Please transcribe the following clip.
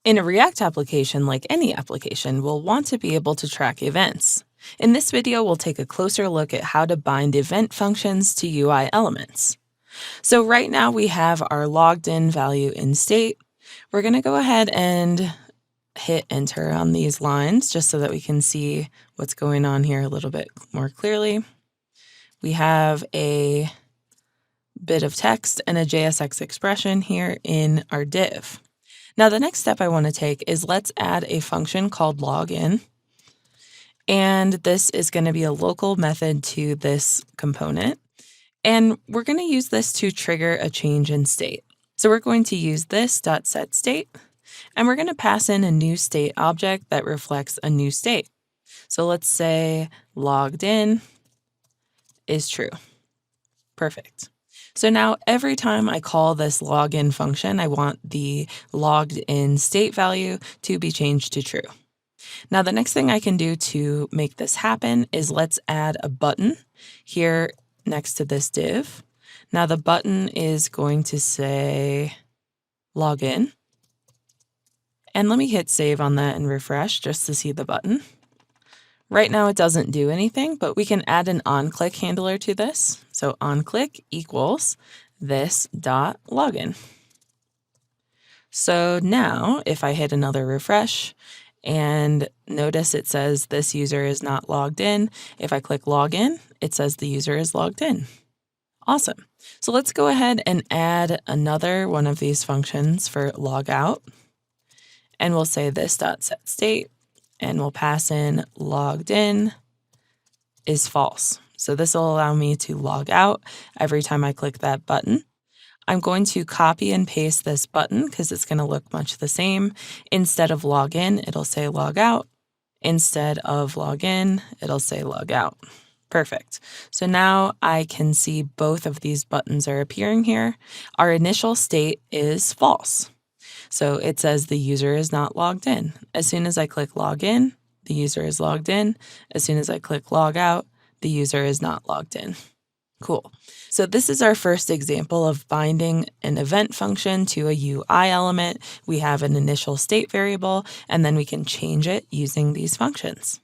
In a React application, like any application, we'll want to be able to track events. In this video, we'll take a closer look at how to bind event functions to UI elements. So right now we have our logged in value in state. We're going to go ahead and hit enter on these lines just so that we can see what's going on here a little bit more clearly. We have a bit of text and a JSX expression here in our div. Now the next step I want to take is let's add a function called login. And this is going to be a local method to this component. And we're going to use this to trigger a change in state. So we're going to use this .setState, and we're going to pass in a new state object that reflects a new state. So let's say logged in is true. Perfect. So now every time I call this login function, I want the logged in state value to be changed to true. Now the next thing I can do to make this happen is let's add a button here next to this div. Now the button is going to say login. And let me hit save on that and refresh just to see the button. Right now it doesn't do anything, but we can add an onClick handler to this. So onClick equals this dot login. So now if I hit another refresh and notice it says this user is not logged in, if I click login, it says the user is logged in. Awesome. So let's go ahead and add another one of these functions for logout. And we'll say this dot set state. And we'll pass in logged in is false. So this will allow me to log out every time I click that button. I'm going to copy and paste this button because it's going to look much the same. Instead of log in, it'll say log out. Instead of log in, it'll say log out. Perfect. So now I can see both of these buttons are appearing here. Our initial state is false. So it says the user is not logged in. As soon as I click log in, the user is logged in. As soon as I click log out, the user is not logged in. Cool. So this is our first example of binding an event function to a UI element. We have an initial state variable, and then we can change it using these functions.